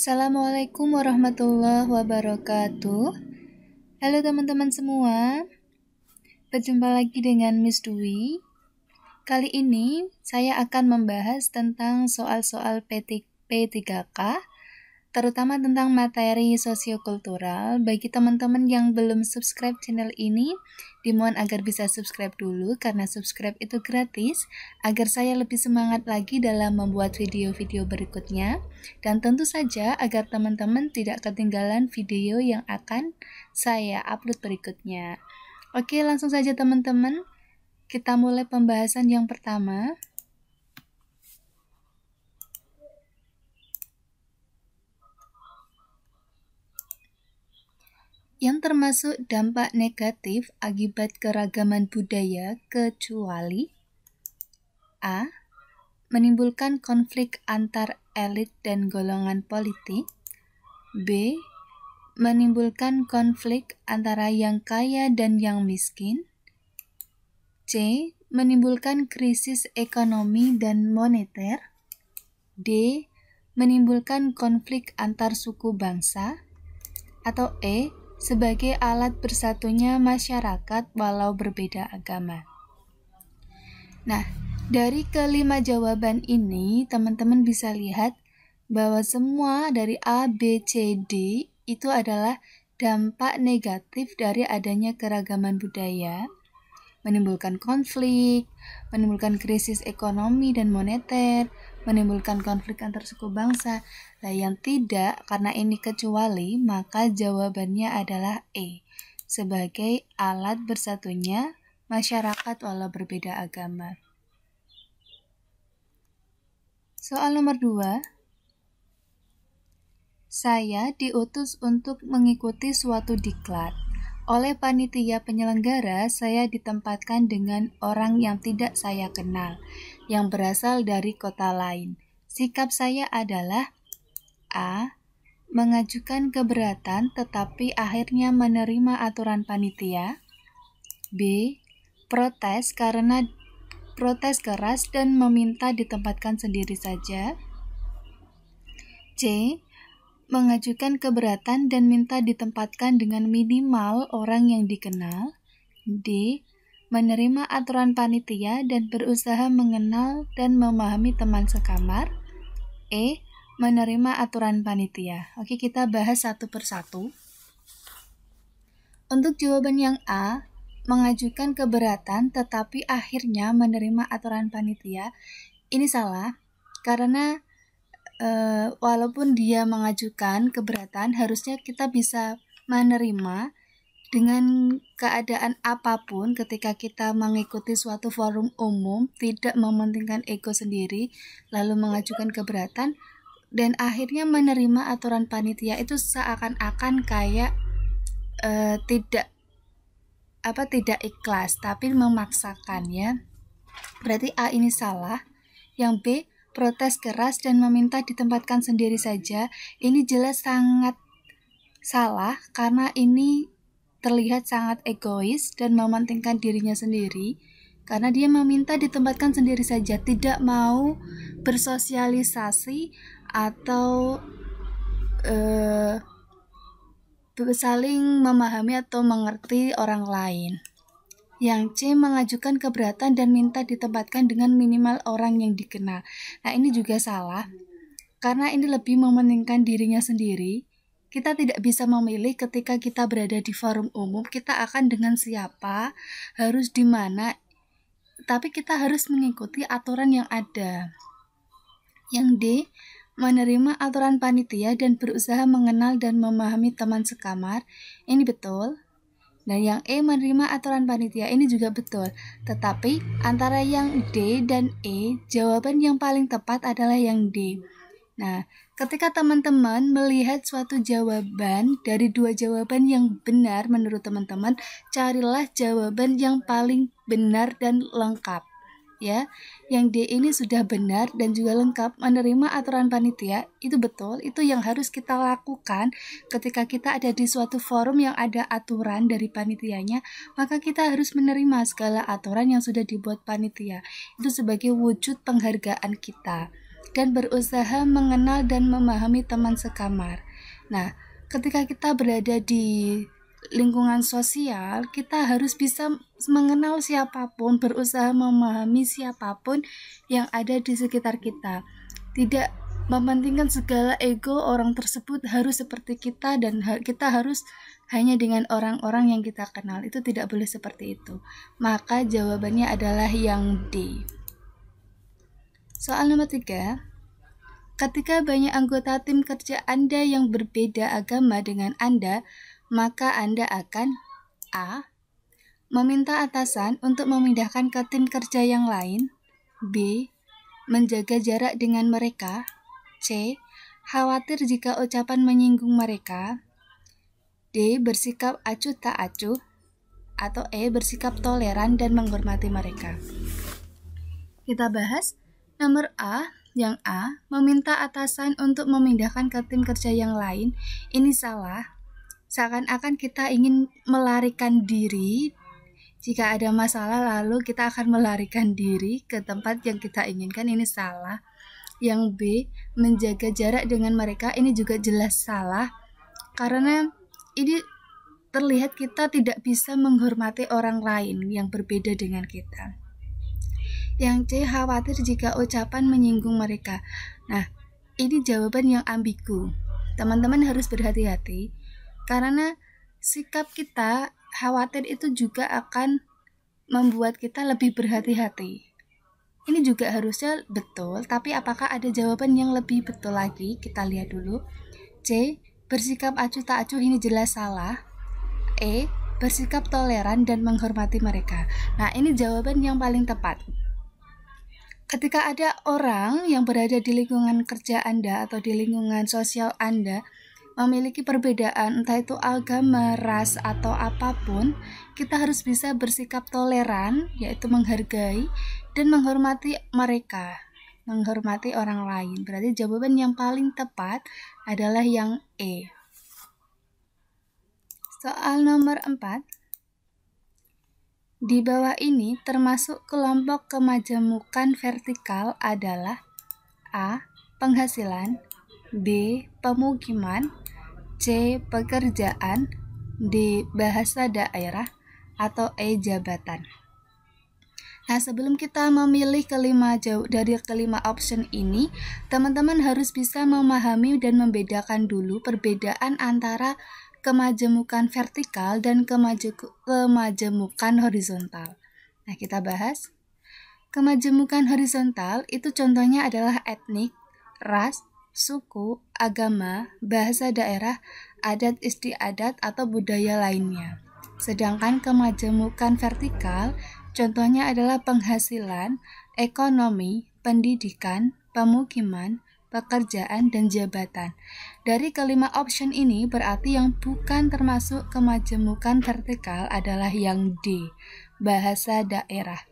Assalamualaikum warahmatullahi wabarakatuh. Halo teman-teman semua, berjumpa lagi dengan Miss Dwi. Kali ini saya akan membahas tentang soal-soal P3K, terutama tentang materi sosiokultural. Bagi teman-teman yang belum subscribe channel ini, dimohon agar bisa subscribe dulu karena subscribe itu gratis, agar saya lebih semangat lagi dalam membuat video-video berikutnya, dan tentu saja agar teman-teman tidak ketinggalan video yang akan saya upload berikutnya. Oke, langsung saja teman-teman, kita mulai pembahasan yang pertama. Yang termasuk dampak negatif akibat keragaman budaya kecuali A. Menimbulkan konflik antar elit dan golongan politik. B. Menimbulkan konflik antara yang kaya dan yang miskin. C. Menimbulkan krisis ekonomi dan moneter. D. Menimbulkan konflik antar suku bangsa. Atau E. Sebagai alat bersatunya masyarakat walau berbeda agama. Nah, dari kelima jawaban ini, teman-teman bisa lihat bahwa semua dari A, B, C, D itu adalah dampak negatif dari adanya keragaman budaya, menimbulkan konflik, menimbulkan krisis ekonomi dan moneter, menimbulkan konflik antar suku bangsa. Nah, yang tidak, karena ini kecuali, maka jawabannya adalah E, sebagai alat bersatunya masyarakat walau berbeda agama. Soal nomor 2. Saya diutus untuk mengikuti suatu diklat. Oleh panitia penyelenggara, saya ditempatkan dengan orang yang tidak saya kenal, yang berasal dari kota lain. Sikap saya adalah A. Mengajukan keberatan tetapi akhirnya menerima aturan panitia. B. Protes keras dan meminta ditempatkan sendiri saja. C. Mengajukan keberatan dan minta ditempatkan dengan minimal orang yang dikenal. D. Menerima aturan panitia dan berusaha mengenal dan memahami teman sekamar. E. Menerima aturan panitia. Oke, kita bahas satu persatu. Untuk jawaban yang A, mengajukan keberatan tetapi akhirnya menerima aturan panitia, ini salah karena walaupun dia mengajukan keberatan, harusnya kita bisa menerima dengan keadaan apapun ketika kita mengikuti suatu forum umum, tidak mementingkan ego sendiri, lalu mengajukan keberatan, dan akhirnya menerima aturan panitia. Itu seakan-akan kayak tidak ikhlas, tapi memaksakan, ya. Berarti A ini salah. Yang B, protes keras dan meminta ditempatkan sendiri saja, ini jelas sangat salah karena ini terlihat sangat egois dan mementingkan dirinya sendiri, karena dia meminta ditempatkan sendiri saja, tidak mau bersosialisasi atau saling memahami atau mengerti orang lain. Yang C, mengajukan keberatan dan minta ditempatkan dengan minimal orang yang dikenal. Nah, ini juga salah karena ini lebih mementingkan dirinya sendiri. Kita tidak bisa memilih ketika kita berada di forum umum, kita akan dengan siapa, harus di mana, tapi kita harus mengikuti aturan yang ada. Yang D, menerima aturan panitia dan berusaha mengenal dan memahami teman sekamar, ini betul. Dan yang E, menerima aturan panitia, ini juga betul. Tetapi antara yang D dan E, jawaban yang paling tepat adalah yang D. Nah, ketika teman-teman melihat suatu jawaban dari dua jawaban yang benar menurut teman-teman, carilah jawaban yang paling benar dan lengkap. Ya, yang D ini sudah benar dan juga lengkap, menerima aturan panitia, itu betul, itu yang harus kita lakukan ketika kita ada di suatu forum yang ada aturan dari panitianya, maka kita harus menerima segala aturan yang sudah dibuat panitia. Itu sebagai wujud penghargaan kita. dan berusaha mengenal dan memahami teman sekamar. Nah, ketika kita berada di lingkungan sosial, kita harus bisa mengenal siapapun, berusaha memahami siapapun yang ada di sekitar kita. Tidak mementingkan segala ego orang tersebut harus seperti kita dan kita harus hanya dengan orang-orang yang kita kenal. Itu tidak boleh seperti itu. Maka jawabannya adalah yang D. Soal nomor 3. Ketika banyak anggota tim kerja Anda yang berbeda agama dengan Anda, maka Anda akan A. Meminta atasan untuk memindahkan ke tim kerja yang lain. B. Menjaga jarak dengan mereka. C. Khawatir jika ucapan menyinggung mereka. D. Bersikap acuh tak acuh. Atau E. Bersikap toleran dan menghormati mereka. Kita bahas nomor A. Yang A. Meminta atasan untuk memindahkan ke tim kerja yang lain. Ini salah. Seakan-akan kita ingin melarikan diri. Jika ada masalah lalu kita akan melarikan diri ke tempat yang kita inginkan. Ini salah. Yang B. Menjaga jarak dengan mereka. Ini juga jelas salah. Karena ini terlihat kita tidak bisa menghormati orang lain yang berbeda dengan kita. Yang C. Khawatir jika ucapan menyinggung mereka. Nah, ini jawaban yang ambigu. Teman-teman harus berhati-hati. Karena sikap kita khawatir itu juga akan membuat kita lebih berhati-hati. Ini juga harusnya betul, tapi apakah ada jawaban yang lebih betul lagi? Kita lihat dulu. C. Bersikap acuh tak acuh, ini jelas salah. E. Bersikap toleran dan menghormati mereka. Nah, ini jawaban yang paling tepat. Ketika ada orang yang berada di lingkungan kerja Anda atau di lingkungan sosial Anda memiliki perbedaan, entah itu agama, ras, atau apapun, kita harus bisa bersikap toleran, yaitu menghargai dan menghormati mereka, menghormati orang lain. Berarti jawaban yang paling tepat adalah yang E. Soal nomor 4. Di bawah ini termasuk kelompok kemajemukan vertikal adalah A. Penghasilan, B. Pemukiman, C. Pekerjaan, D. Bahasa daerah, atau E. Jabatan. Nah, sebelum kita memilih dari kelima option ini, teman-teman harus bisa memahami dan membedakan dulu perbedaan antara kemajemukan vertikal dan kemajemukan horizontal. Nah, kita bahas. Kemajemukan horizontal itu contohnya adalah etnik, ras, suku, agama, bahasa daerah, adat istiadat, atau budaya lainnya. Sedangkan kemajemukan vertikal contohnya adalah penghasilan, ekonomi, pendidikan, pemukiman, pekerjaan, dan jabatan. Dari kelima option ini berarti yang bukan termasuk kemajemukan vertikal adalah yang D, bahasa daerah.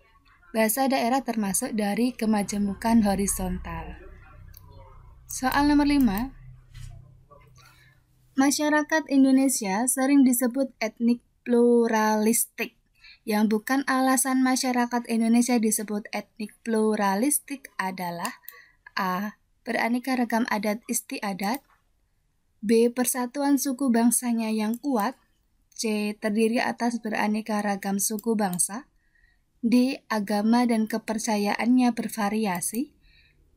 Bahasa daerah termasuk dari kemajemukan horizontal. Soal nomor 5. Masyarakat Indonesia sering disebut etnik pluralistik. Yang bukan alasan masyarakat Indonesia disebut etnik pluralistik adalah A. Beraneka ragam adat istiadat, B. Persatuan suku bangsanya yang kuat, C. Terdiri atas beraneka ragam suku bangsa, D. Agama dan kepercayaannya bervariasi,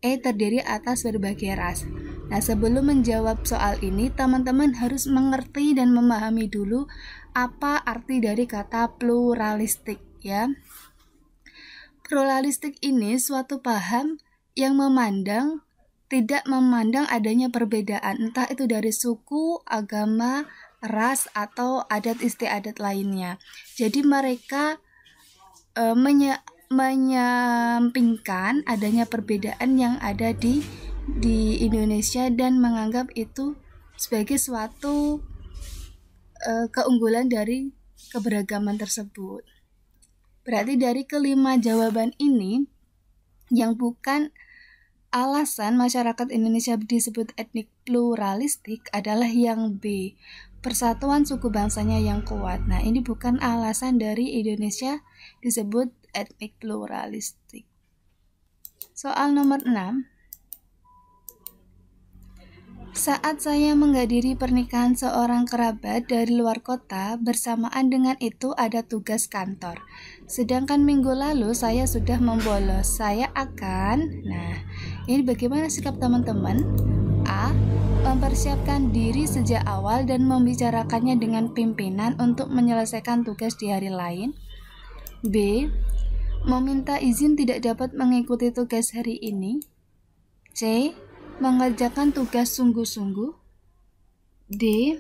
E. Terdiri atas berbagai ras. Nah, sebelum menjawab soal ini, teman-teman harus mengerti dan memahami dulu apa arti dari kata pluralistik, ya. Pluralistik ini suatu paham yang tidak memandang adanya perbedaan, entah itu dari suku, agama, ras, atau adat istiadat lainnya. Jadi mereka menyampingkan adanya perbedaan yang ada di Indonesia dan menganggap itu sebagai suatu keunggulan dari keberagaman tersebut. Berarti dari kelima jawaban ini, yang bukan alasan masyarakat Indonesia disebut etnik pluralistik adalah yang B, persatuan suku bangsanya yang kuat. Nah, ini bukan alasan dari Indonesia disebut etnik pluralistik. Soal nomor 6. Saat saya menghadiri pernikahan seorang kerabat dari luar kota, bersamaan dengan itu ada tugas kantor. Sedangkan minggu lalu saya sudah membolos. Ini bagaimana sikap teman-teman? A. Mempersiapkan diri sejak awal dan membicarakannya dengan pimpinan untuk menyelesaikan tugas di hari lain. B. Meminta izin tidak dapat mengikuti tugas hari ini. C. Mengerjakan tugas sungguh-sungguh. D.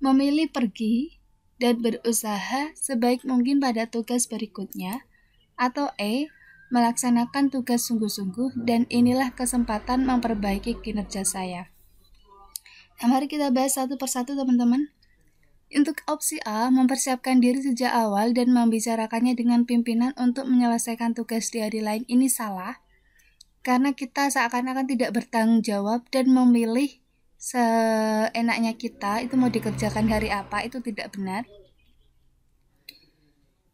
Memilih pergi dan berusaha sebaik mungkin pada tugas berikutnya. Atau E. Melaksanakan tugas sungguh-sungguh dan inilah kesempatan memperbaiki kinerja saya. Nah, mari kita bahas satu persatu teman-teman. Untuk opsi A, mempersiapkan diri sejak awal dan membicarakannya dengan pimpinan untuk menyelesaikan tugas di hari lain, ini salah. Karena kita seakan-akan tidak bertanggung jawab dan memilih seenaknya kita itu mau dikerjakan hari apa, itu tidak benar.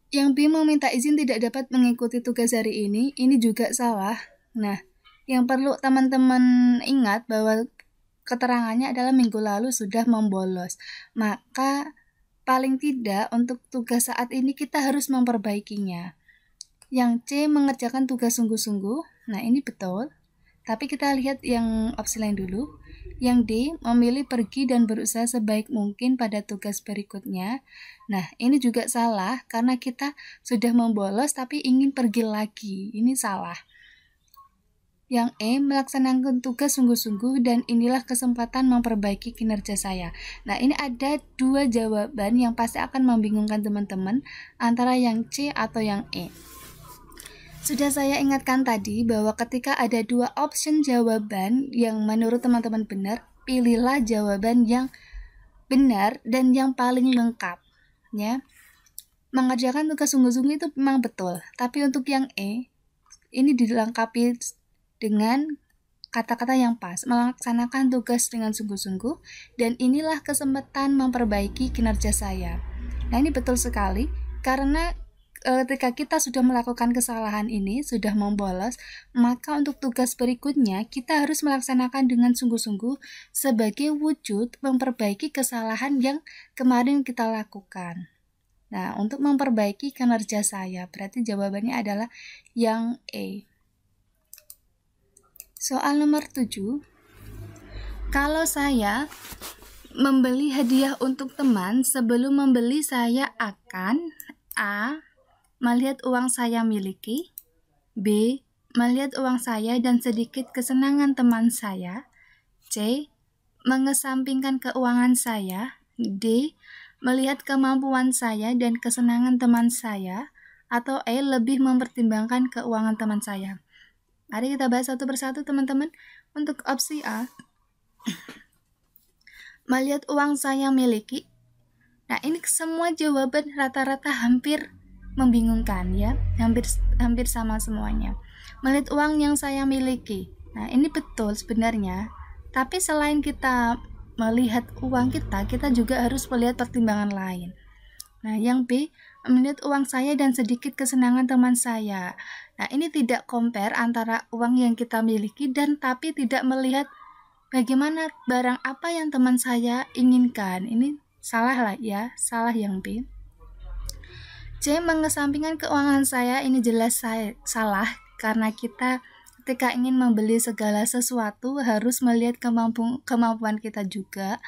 Yang B, meminta izin tidak dapat mengikuti tugas hari ini juga salah. Nah, yang perlu teman-teman ingat bahwa keterangannya adalah minggu lalu sudah membolos. Maka paling tidak untuk tugas saat ini kita harus memperbaikinya. Yang C, mengerjakan tugas sungguh-sungguh. Nah, ini betul. Tapi kita lihat yang opsi lain dulu. Yang D, memilih pergi dan berusaha sebaik mungkin pada tugas berikutnya. Nah, ini juga salah karena kita sudah membolos tapi ingin pergi lagi. Ini salah. Yang E, melaksanakan tugas sungguh-sungguh dan inilah kesempatan memperbaiki kinerja saya. Nah, ini ada dua jawaban yang pasti akan membingungkan teman-teman antara yang C atau yang E. Sudah saya ingatkan tadi bahwa ketika ada dua option jawaban yang menurut teman-teman benar, pilihlah jawaban yang benar dan yang paling lengkap. Ya. Mengerjakan tugas sungguh-sungguh itu memang betul, tapi untuk yang E, ini dilengkapi dengan kata-kata yang pas, melaksanakan tugas dengan sungguh-sungguh, dan inilah kesempatan memperbaiki kinerja saya. Nah, ini betul sekali, karena ketika kita sudah melakukan kesalahan ini, sudah membolos, maka untuk tugas berikutnya kita harus melaksanakan dengan sungguh-sungguh sebagai wujud memperbaiki kesalahan yang kemarin kita lakukan. Nah, untuk memperbaiki kinerja saya, berarti jawabannya adalah yang E. Soal nomor 7. Kalau saya membeli hadiah untuk teman, sebelum membeli saya akan A. Melihat uang saya miliki. B. Melihat uang saya dan sedikit kesenangan teman saya. C. Mengesampingkan keuangan saya. D. Melihat kemampuan saya dan kesenangan teman saya. Atau E. Lebih mempertimbangkan keuangan teman saya. Mari kita bahas satu persatu teman-teman. Untuk opsi A, melihat uang saya miliki. Nah, ini semua jawaban rata-rata hampir membingungkan ya, hampir sama semuanya. Melihat uang yang saya miliki. Nah, ini betul sebenarnya. Tapi selain kita melihat uang kita juga harus melihat pertimbangan lain. Nah, yang B, melihat uang saya dan sedikit kesenangan teman saya. Nah, ini tidak compare antara uang yang kita miliki dan tapi tidak melihat bagaimana barang apa yang teman saya inginkan. Ini salah lah ya, salah yang B. C, mengesampingkan keuangan saya, ini jelas salah karena kita ketika ingin membeli segala sesuatu harus melihat kemampuan kita juga.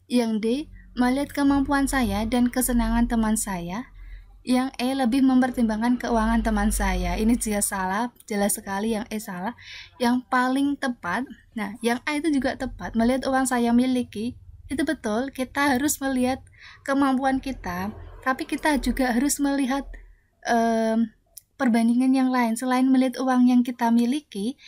Yang D, melihat kemampuan saya dan kesenangan teman saya. Yang E, lebih mempertimbangkan keuangan teman saya. Ini jelas salah, jelas sekali yang E salah. Yang paling tepat, nah yang A itu juga tepat, melihat uang saya miliki, itu betul, kita harus melihat kemampuan kita. Tapi kita juga harus melihat perbandingan yang lain. Selain melihat uang yang kita miliki,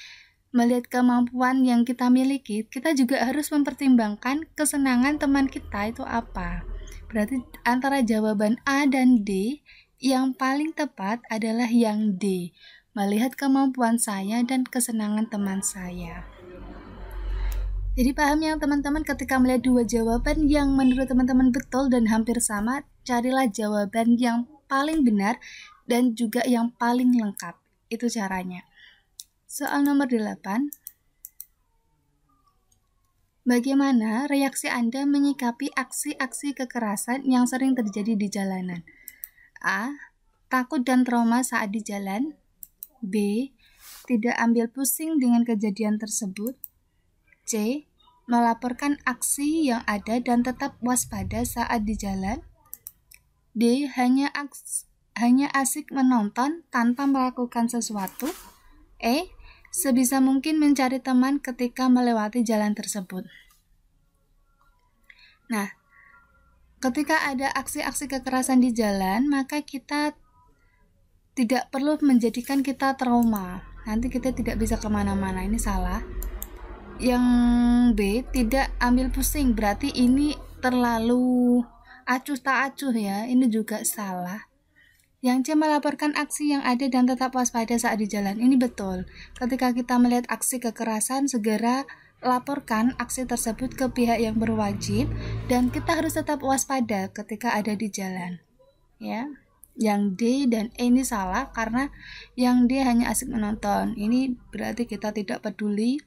melihat kemampuan yang kita miliki, kita juga harus mempertimbangkan kesenangan teman kita itu apa. Berarti antara jawaban A dan D, yang paling tepat adalah yang D. Melihat kemampuan saya dan kesenangan teman saya. Jadi paham ya teman-teman, ketika melihat dua jawaban yang menurut teman-teman betul dan hampir sama, carilah jawaban yang paling benar dan juga yang paling lengkap. Itu caranya. Soal nomor 8. Bagaimana reaksi Anda menyikapi aksi-aksi kekerasan yang sering terjadi di jalanan? A. Takut dan trauma saat di jalan. B. Tidak ambil pusing dengan kejadian tersebut. C. Melaporkan aksi yang ada dan tetap waspada saat di jalan. D. Hanya asik menonton tanpa melakukan sesuatu. E. Sebisa mungkin mencari teman ketika melewati jalan tersebut. Nah, ketika ada aksi-aksi kekerasan di jalan, maka kita tidak perlu menjadikan kita trauma. Nanti kita tidak bisa kemana-mana, ini salah. Yang B, tidak ambil pusing, berarti ini terlalu acuh tak acuh ya, ini juga salah. Yang C, melaporkan aksi yang ada dan tetap waspada saat di jalan. Ini betul. Ketika kita melihat aksi kekerasan, segera laporkan aksi tersebut ke pihak yang berwajib dan kita harus tetap waspada ketika ada di jalan. Ya. Yang D dan E ini salah karena yang D hanya asik menonton. Ini berarti kita tidak peduli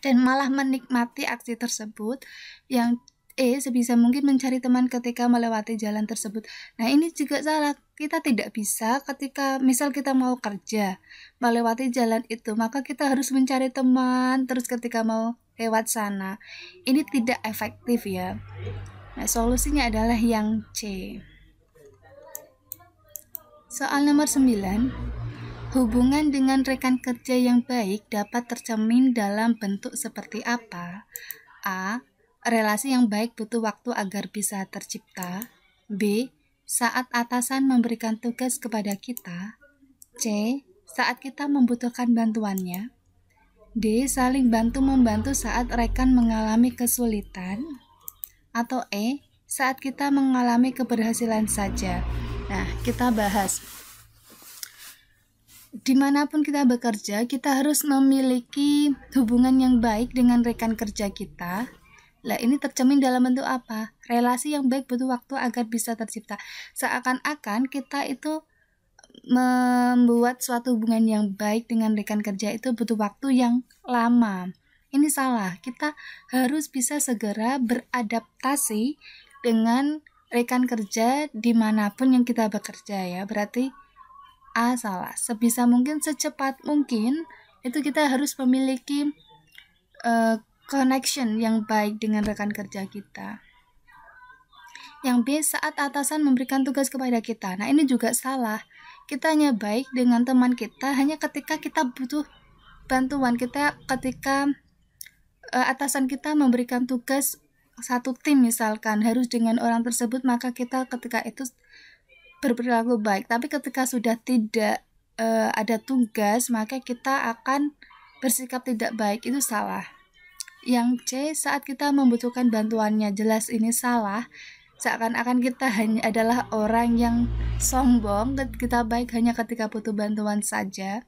dan malah menikmati aksi tersebut. Yang E, sebisa mungkin mencari teman ketika melewati jalan tersebut. Nah, ini juga salah. Kita tidak bisa ketika misal kita mau kerja, melewati jalan itu, maka kita harus mencari teman terus ketika mau lewat sana. Ini tidak efektif ya. Nah, solusinya adalah yang C. Soal nomor 9. Hubungan dengan rekan kerja yang baik dapat tercermin dalam bentuk seperti apa? A. Relasi yang baik butuh waktu agar bisa tercipta. B. Saat atasan memberikan tugas kepada kita. C. Saat kita membutuhkan bantuannya. D. Saling bantu-membantu saat rekan mengalami kesulitan. Atau E. Saat kita mengalami keberhasilan saja. Nah, kita bahas. Dimanapun kita bekerja, kita harus memiliki hubungan yang baik dengan rekan kerja kita. Lah, ini tercermin dalam bentuk apa? Relasi yang baik butuh waktu agar bisa tercipta. Seakan-akan kita itu membuat suatu hubungan yang baik dengan rekan kerja itu butuh waktu yang lama. Ini salah. Kita harus bisa segera beradaptasi dengan rekan kerja dimanapun yang kita bekerja ya. Berarti A salah. Sebisa mungkin, secepat mungkin itu kita harus memiliki connection yang baik dengan rekan kerja kita. Yang B, saat atasan memberikan tugas kepada kita. Nah, ini juga salah. Kita hanya baik dengan teman kita hanya ketika kita butuh bantuan. Kita ketika atasan kita memberikan tugas satu tim misalkan harus dengan orang tersebut, maka kita ketika itu berperilaku baik. Tapi ketika sudah tidak ada tugas, maka kita akan bersikap tidak baik. Itu salah. Yang C, saat kita membutuhkan bantuannya. Jelas ini salah. Seakan-akan kita hanya adalah orang yang sombong, kita baik hanya ketika butuh bantuan saja.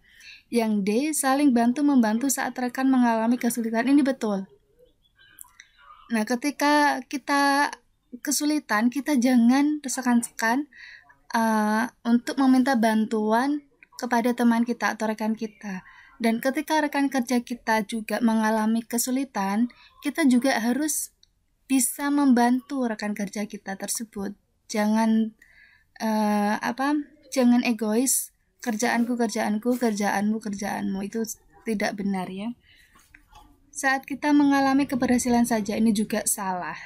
Yang D, saling bantu-membantu saat rekan mengalami kesulitan. Ini betul. Nah, ketika kita kesulitan, kita jangan sekan-sekan untuk meminta bantuan kepada teman kita atau rekan kita. Dan ketika rekan kerja kita juga mengalami kesulitan, kita juga harus bisa membantu rekan kerja kita tersebut. Jangan jangan egois, kerjaanku, kerjaanmu, itu tidak benar ya. Saat kita mengalami keberhasilan saja, ini juga salah.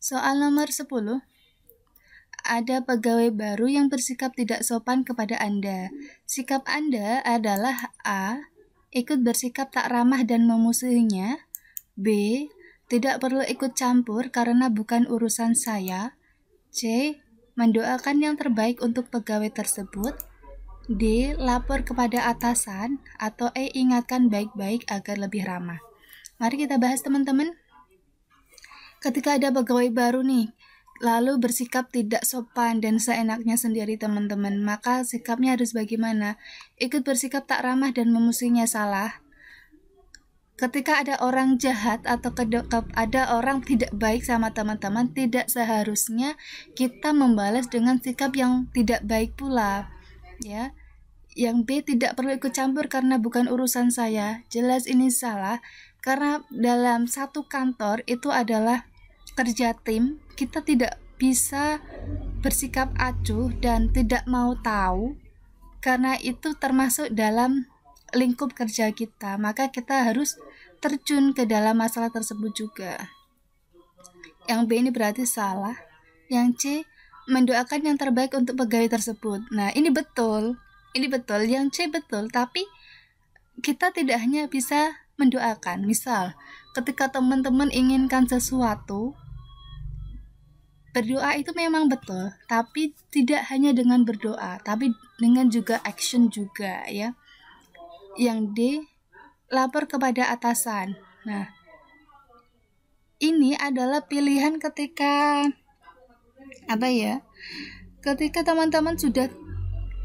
Soal nomor 10. Ada pegawai baru yang bersikap tidak sopan kepada Anda. Sikap Anda adalah A. Ikut bersikap tak ramah dan memusuhinya. B. Tidak perlu ikut campur karena bukan urusan saya. C. Mendoakan yang terbaik untuk pegawai tersebut. D. Lapor kepada atasan. Atau E. Ingatkan baik-baik agar lebih ramah. Mari kita bahas teman-teman. Ketika ada pegawai baru nih, lalu bersikap tidak sopan dan seenaknya sendiri teman-teman, maka sikapnya harus bagaimana? Ikut bersikap tak ramah dan memusuhinya salah. Ketika ada orang jahat atau ada orang tidak baik sama teman-teman, tidak seharusnya kita membalas dengan sikap yang tidak baik pula, ya. Yang B tidak perlu ikut campur karena bukan urusan saya. Jelas ini salah, karena dalam satu kantor itu adalah kerja tim. Kita tidak bisa bersikap acuh dan tidak mau tahu, karena itu termasuk dalam lingkup kerja kita. Maka kita harus terjun ke dalam masalah tersebut juga. Yang B ini berarti salah. Yang C, mendoakan yang terbaik untuk pegawai tersebut. Nah, ini betul. Ini betul, yang C betul, tapi kita tidak hanya bisa mendoakan. Misal, ketika teman-teman inginkan sesuatu, berdoa itu memang betul, tapi tidak hanya dengan berdoa, tapi dengan juga action juga ya. Yang D, lapor kepada atasan. Nah, ini adalah pilihan ketika ketika teman-teman sudah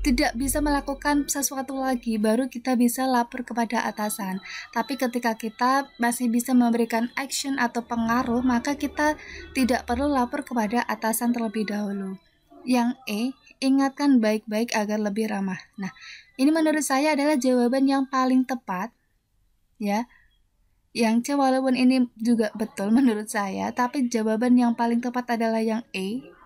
tidak bisa melakukan sesuatu lagi, baru kita bisa lapor kepada atasan. Tapi ketika kita masih bisa memberikan action atau pengaruh, maka kita tidak perlu lapor kepada atasan terlebih dahulu. Yang E, ingatkan baik-baik agar lebih ramah. Nah, ini menurut saya adalah jawaban yang paling tepat, ya. Yang C, walaupun ini juga betul menurut saya, tapi jawaban yang paling tepat adalah yang E.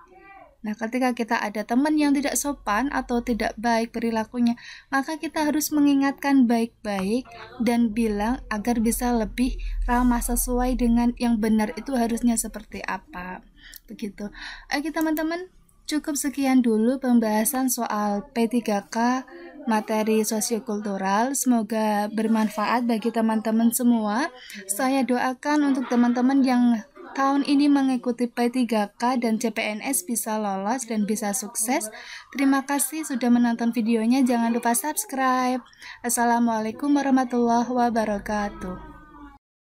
Nah, ketika kita ada teman yang tidak sopan atau tidak baik perilakunya, maka kita harus mengingatkan baik-baik dan bilang agar bisa lebih ramah sesuai dengan yang benar itu harusnya seperti apa. Begitu. Oke teman-teman, cukup sekian dulu pembahasan soal P3K materi sosiokultural. Semoga bermanfaat bagi teman-teman semua. Saya doakan untuk teman-teman yang tahun ini mengikuti P3K dan CPNS bisa lolos dan bisa sukses. Terima kasih sudah menonton videonya. Jangan lupa subscribe. Assalamualaikum warahmatullahi wabarakatuh.